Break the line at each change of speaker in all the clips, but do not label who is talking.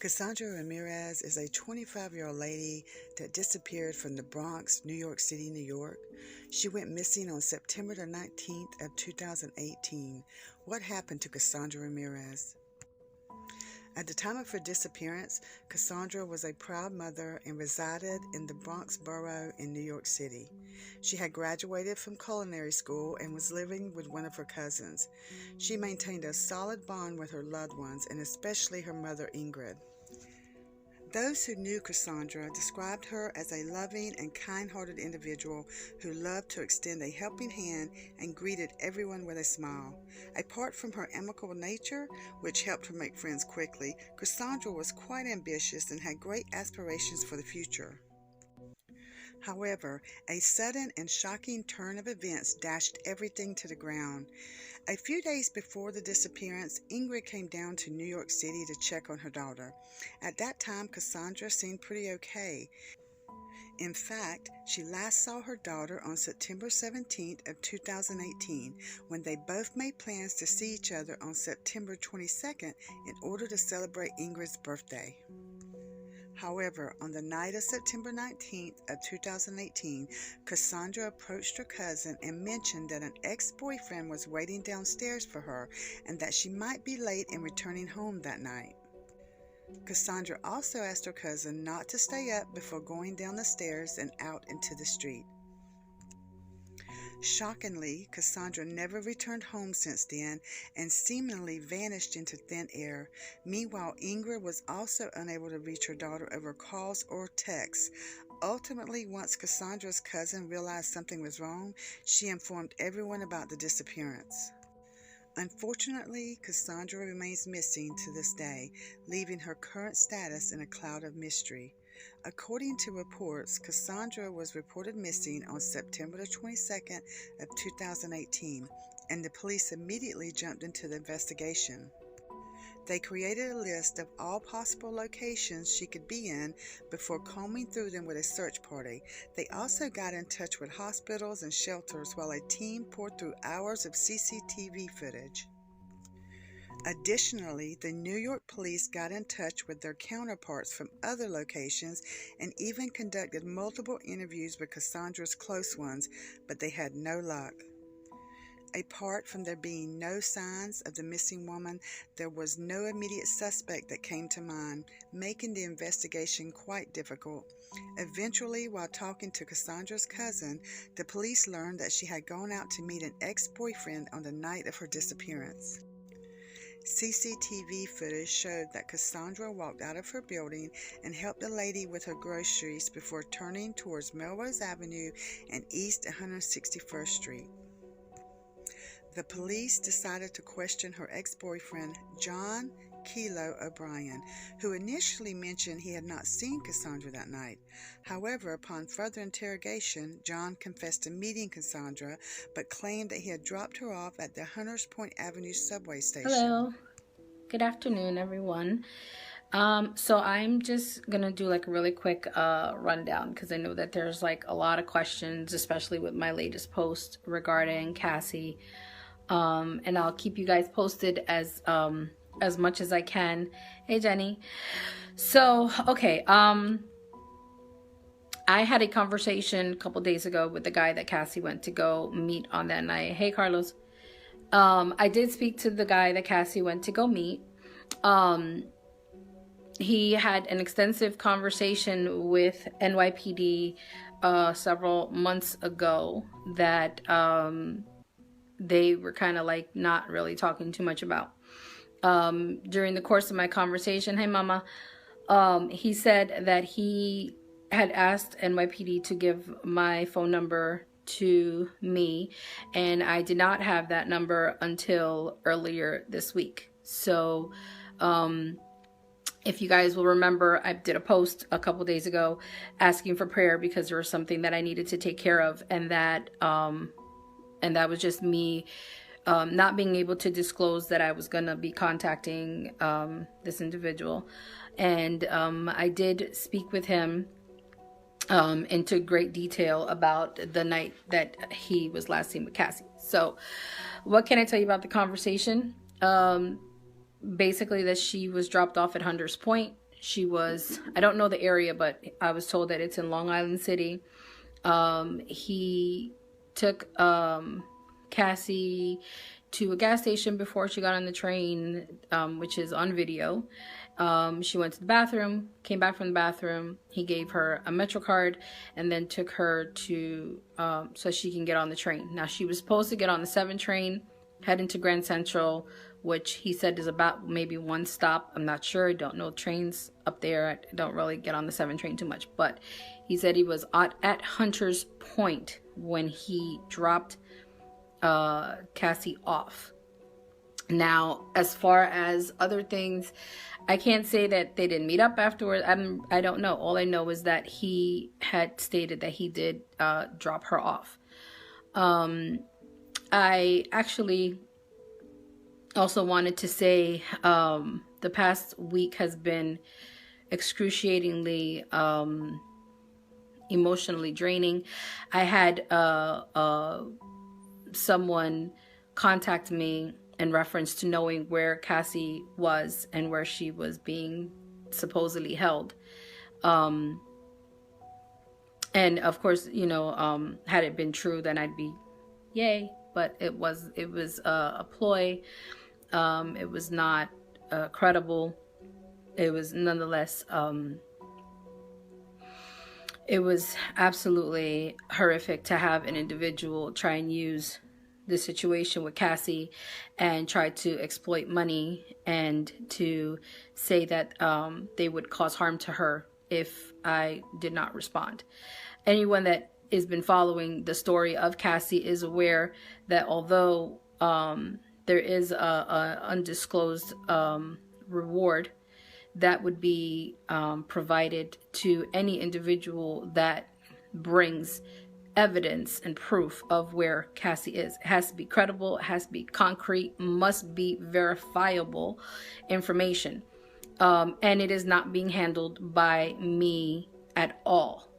Kassandra Ramirez is a 25-year-old lady that disappeared from the Bronx, New York City, New York. She went missing on September the 19th of 2018. What happened to Kassandra Ramirez? At the time of her disappearance, Kassandra was a proud mother and resided in the Bronx borough in New York City. She had graduated from culinary school and was living with one of her cousins. She maintained a solid bond with her loved ones, and especially her mother, Ingrid. Those who knew Kassandra described her as a loving and kind-hearted individual who loved to extend a helping hand and greeted everyone with a smile. Apart from her amicable nature, which helped her make friends quickly, Kassandra was quite ambitious and had great aspirations for the future. However, a sudden and shocking turn of events dashed everything to the ground. A few days before the disappearance, Ingrid came down to New York City to check on her daughter. At that time, Kassandra seemed pretty okay. In fact, she last saw her daughter on September 17th of 2018, when they both made plans to see each other on September 22nd in order to celebrate Ingrid's birthday. However, on the night of September 19th of 2018, Kassandra approached her cousin and mentioned that an ex-boyfriend was waiting downstairs for her and that she might be late in returning home that night. Kassandra also asked her cousin not to stay up before going down the stairs and out into the street. Shockingly, Kassandra never returned home since then and seemingly vanished into thin air. Meanwhile, Ingrid was also unable to reach her daughter over calls or texts. Ultimately, once Kassandra's cousin realized something was wrong, she informed everyone about the disappearance. Unfortunately, Kassandra remains missing to this day, leaving her current status in a cloud of mystery. According to reports, Kassandra was reported missing on September the 22nd of 2018, and the police immediately jumped into the investigation. They created a list of all possible locations she could be in before combing through them with a search party. They also got in touch with hospitals and shelters while a team poured through hours of CCTV footage. Additionally, the New York police got in touch with their counterparts from other locations and even conducted multiple interviews with Kassandra's close ones, but they had no luck. Apart from there being no signs of the missing woman, there was no immediate suspect that came to mind, making the investigation quite difficult. Eventually, while talking to Kassandra's cousin, the police learned that she had gone out to meet an ex-boyfriend on the night of her disappearance. CCTV footage showed that Kassandra walked out of her building and helped a lady with her groceries before turning towards Melrose Avenue and East 161st Street. The police decided to question her ex-boyfriend, John Kilo O'Brien, who initially mentioned he had not seen Kassandra that night. However, upon further interrogation, John confessed to meeting Kassandra, but claimed that he had dropped her off at the Hunters Point Avenue subway station.
Hello, good afternoon, everyone. So I'm just gonna do like a really quick rundown because I know that there's like a lot of questions, especially with my latest post regarding Cassie. And I'll keep you guys posted as much as I can. Hey, Jenny. So, okay. I had a conversation a couple days ago with the guy that Cassie went to go meet on that night. Hey, Carlos. I did speak to the guy that Cassie went to go meet. He had an extensive conversation with NYPD several months ago that they were kind of like not really talking too much about. During the course of my conversation, hey mama, he said that he had asked NYPD to give my phone number to me, and I did not have that number until earlier this week. So if you guys will remember, I did a post a couple days ago asking for prayer because there was something that I needed to take care of, and that was just me not being able to disclose that I was going to be contacting this individual. And I did speak with him into great detail about the night that he was last seen with Cassie. So what can I tell you about the conversation? Basically that she was dropped off at Hunters Point. She was, I don't know the area, but I was told that it's in Long Island City. He took Cassie to a gas station before she got on the train, which is on video. She went to the bathroom, came back from the bathroom. He gave her a Metro card and then took her to so she can get on the train. Now, she was supposed to get on the 7 train, head into Grand Central, which he said is about maybe 1 stop. I'm not sure. I don't know trains up there. I don't really get on the 7 train too much. But he said he was at Hunter's Point when he dropped Cassie off. Now, as far as other things, I can't say that they didn't meet up afterwards. I don't know. All I know is that he had stated that he did drop her off. I actually also wanted to say the past week has been excruciatingly emotionally draining. I had someone contact me in reference to knowing where Cassie was and where she was being supposedly held. And of course, you know, had it been true, then I'd be yay. But it was a ploy. It was not credible. It was nonetheless, it was absolutely horrific to have an individual try and use the situation with Cassie and try to exploit money and to say that they would cause harm to her if I did not respond. Anyone that has been following the story of Cassie is aware that although there is a undisclosed reward that would be provided to any individual that brings evidence and proof of where Cassie is. It has to be credible, it has to be concrete, must be verifiable information. And it is not being handled by me at all.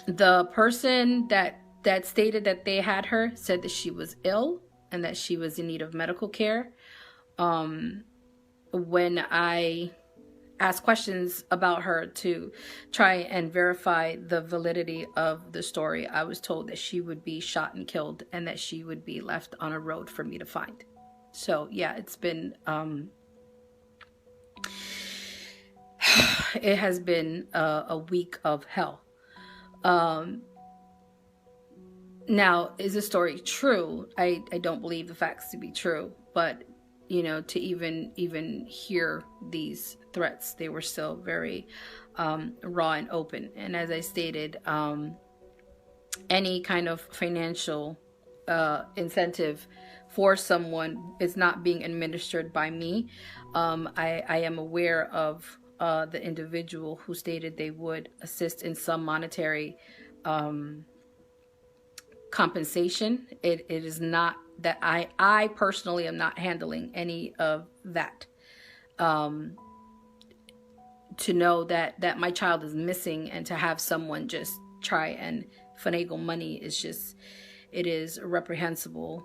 The person that stated that they had her said that she was ill and that she was in need of medical care. When I asked questions about her to try and verify the validity of the story, I was told that she would be shot and killed and that she would be left on a road for me to find. So yeah, it's been it has been a week of hell. Now, is the story true? I don't believe the facts to be true, but you know, to even hear these threats, they were still very raw and open. And as I stated, any kind of financial incentive for someone is not being administered by me. I am aware of the individual who stated they would assist in some monetary compensation. It is not that I personally am not handling any of that. To know that my child is missing and to have someone just try and finagle money is just, it is reprehensible.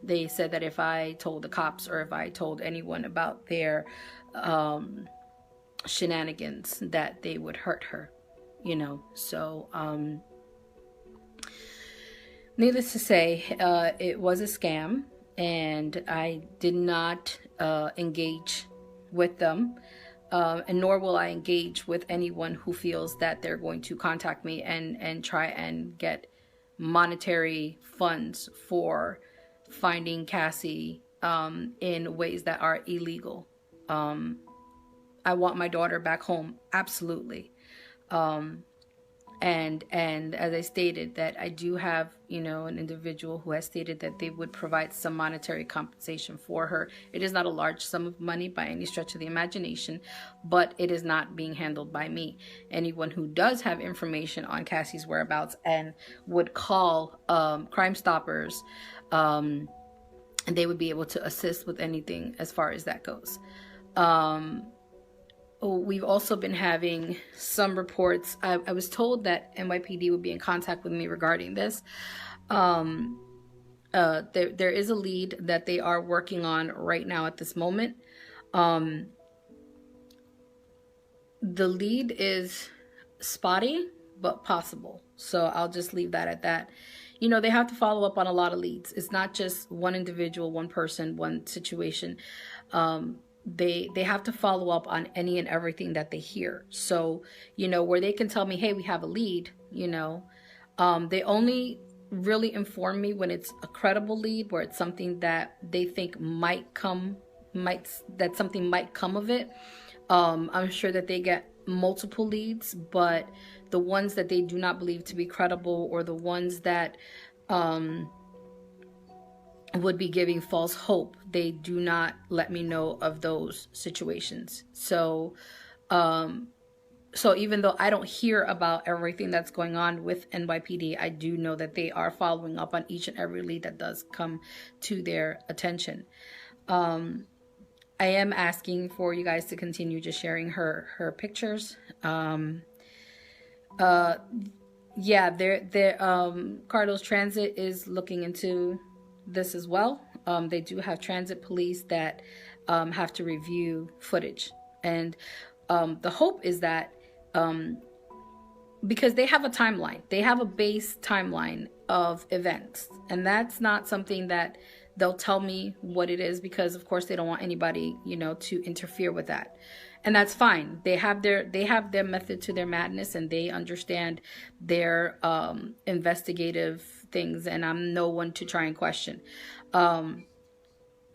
They said that if I told the cops or if I told anyone about their shenanigans, that they would hurt her, you know. So needless to say, it was a scam, and I did not engage with them, and nor will I engage with anyone who feels that they're going to contact me and try and get monetary funds for finding Cassie in ways that are illegal. I want my daughter back home, absolutely. And as I stated, that I do have, you know, an individual who has stated that they would provide some monetary compensation for her. It is not a large sum of money by any stretch of the imagination, but it is not being handled by me. Anyone who does have information on Cassie's whereabouts and would call Crime Stoppers, and they would be able to assist with anything as far as that goes. We've also been having some reports. I was told that NYPD would be in contact with me regarding this. there is a lead that they are working on right now at this moment. The lead is spotty but possible, so I'll just leave that at that. You know, they have to follow up on a lot of leads. It's not just one individual, one person, one situation. They have to follow up on any and everything that they hear. So, you know, where they can tell me, hey, we have a lead, you know, they only really inform me when it's a credible lead, where it's something that they think that something might come of it. I'm sure that they get multiple leads, but the ones that they do not believe to be credible, or the ones that would be giving false hope, they do not let me know of those situations. So even though I don't hear about everything that's going on with NYPD, I do know that they are following up on each and every lead that does come to their attention. I am asking for you guys to continue just sharing her pictures. Yeah, Carlos Transit is looking into this as well. They do have transit police that have to review footage, and the hope is that because they have a timeline, they have a base timeline of events, and that's not something that they'll tell me what it is, because of course they don't want anybody, you know, to interfere with that. And that's fine. They have their method to their madness, and they understand their investigative things, and I'm no one to try and question.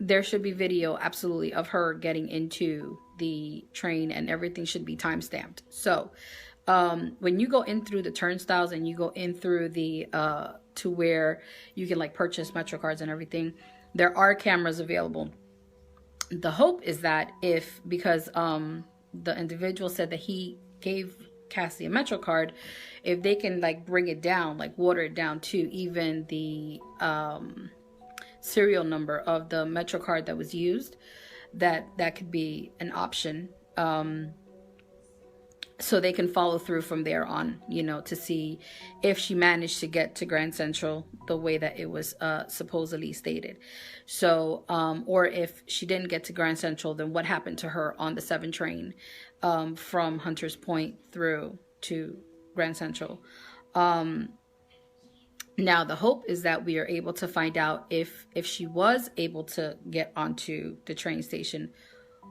There should be video, absolutely, of her getting into the train, and everything should be time stamped. So when you go in through the turnstiles and you go in through the to where you can like purchase Metro cards and everything, there are cameras available. The hope is that because the individual said that he gave Cassie a Metro card, if they can like bring it down, like water it down to even the serial number of the Metro card that was used, that could be an option. So they can follow through from there on, you know, to see if she managed to get to Grand Central the way that it was supposedly stated. So, or if she didn't get to Grand Central, then what happened to her on the 7 train from Hunters Point through to Grand Central. Now, the hope is that we are able to find out if she was able to get onto the train station,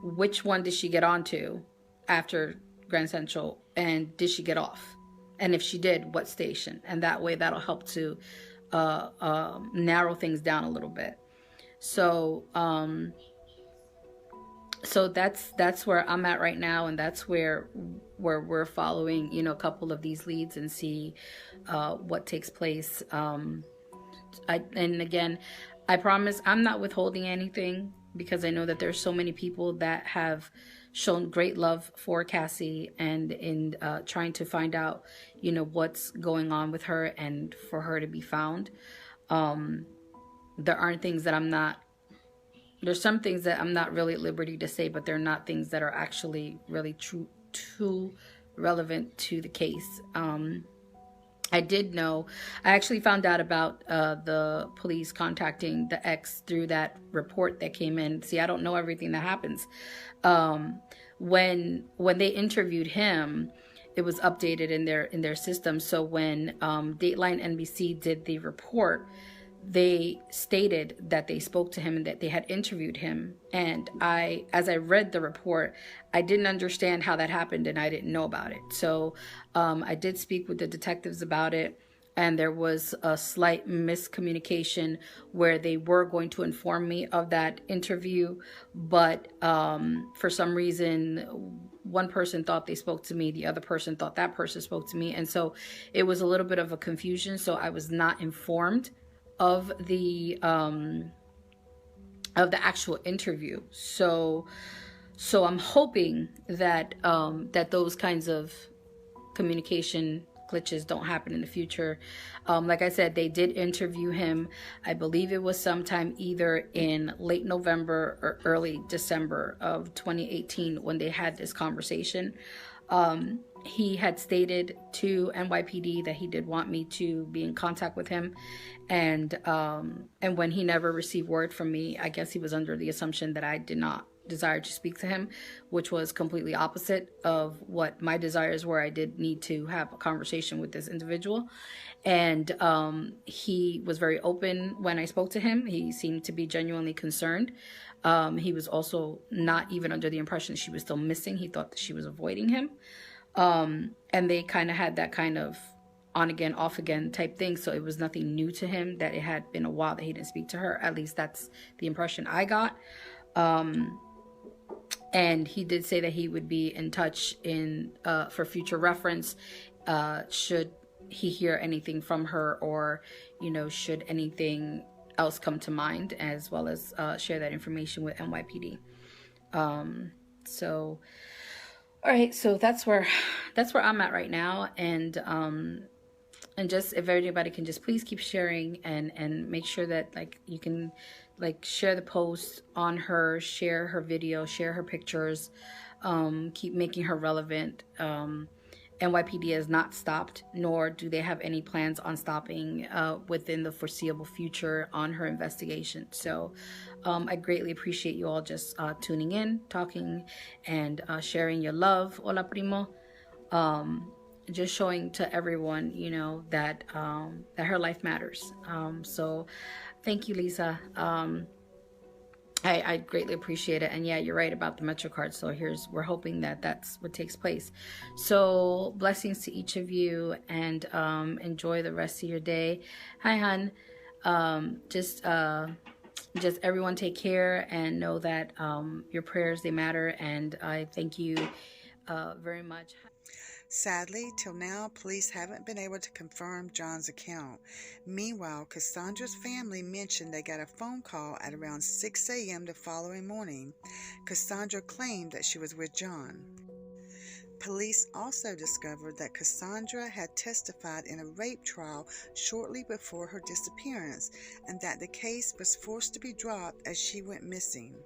which one did she get onto after Grand Central, and did she get off, and if she did, what station? And that way that'll help to narrow things down a little bit. So so that's where I'm at right now, and that's where we're following, you know, a couple of these leads and see what takes place. And again, I promise I'm not withholding anything, because I know that there's so many people that have shown great love for Cassie, and in trying to find out, you know, what's going on with her and for her to be found. There aren't things that there's some things that I'm not really at liberty to say, but they're not things that are actually really too relevant to the case. I actually found out about the police contacting the ex through that report that came in. See, I don't know everything that happens. When they interviewed him, it was updated in their system. So when Dateline NBC did the report, they stated that they spoke to him and that they had interviewed him. And as I read the report, I didn't understand how that happened, and I didn't know about it. So I did speak with the detectives about it, and there was a slight miscommunication where they were going to inform me of that interview, but for some reason, one person thought they spoke to me, the other person thought that person spoke to me, and so it was a little bit of a confusion. So I was not informed of the actual interview. So I'm hoping that that those kinds of communication glitches don't happen in the future. Like I said, they did interview him. I believe it was sometime either in late November or early December of 2018 when they had this conversation. He had stated to NYPD that he did want me to be in contact with him, and when he never received word from me, I guess he was under the assumption that I did not desire to speak to him, which was completely opposite of what my desires were. I did need to have a conversation with this individual, and he was very open when I spoke to him. He seemed to be genuinely concerned. He was also not even under the impression she was still missing. He thought that she was avoiding him. And they kind of had that kind of on again, off again type thing. So it was nothing new to him that it had been a while that he didn't speak to her. At least that's the impression I got. And he did say that he would be in touch for future reference, should he hear anything from her, or, should anything else come to mind, as well as share that information with NYPD. All right, so that's where I'm at right now, and just if everybody can just please keep sharing and make sure that you can share the post on her, share her video, share her pictures, keep making her relevant. NYPD has not stopped, nor do they have any plans on stopping within the foreseeable future on her investigation. So I greatly appreciate you all just tuning in, talking, and sharing your love. Hola, primo. Just showing to everyone, that her life matters. So thank you, Lisa. I greatly appreciate it. And yeah, you're right about the MetroCard. So we're hoping that that's what takes place. So blessings to each of you, and enjoy the rest of your day. Hi, hon. Just everyone take care, and know that your prayers, they matter. And I thank you very much.
Sadly, till now, police haven't been able to confirm John's account. Meanwhile, Kassandra's family mentioned they got a phone call at around 6 a.m. the following morning. Kassandra claimed that she was with John. Police also discovered that Kassandra had testified in a rape trial shortly before her disappearance, and that the case was forced to be dropped as she went missing.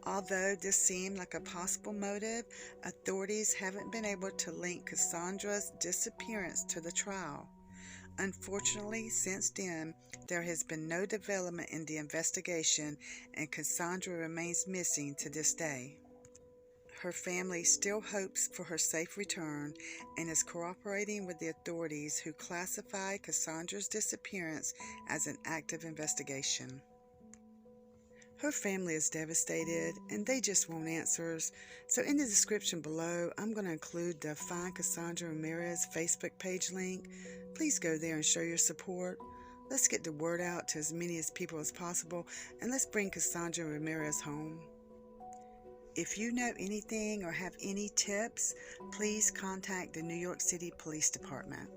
Although this seemed like a possible motive, authorities haven't been able to link Kassandra's disappearance to the trial. Unfortunately, since then, there has been no development in the investigation, and Kassandra remains missing to this day. Her family still hopes for her safe return and is cooperating with the authorities, who classify Kassandra's disappearance as an active investigation. Her family is devastated, and they just want answers. So in the description below, I'm going to include the Find Kassandra Ramirez Facebook page link. Please go there and show your support. Let's get the word out to as many people as possible, and let's bring Kassandra Ramirez home. If you know anything or have any tips, please contact the New York City Police Department.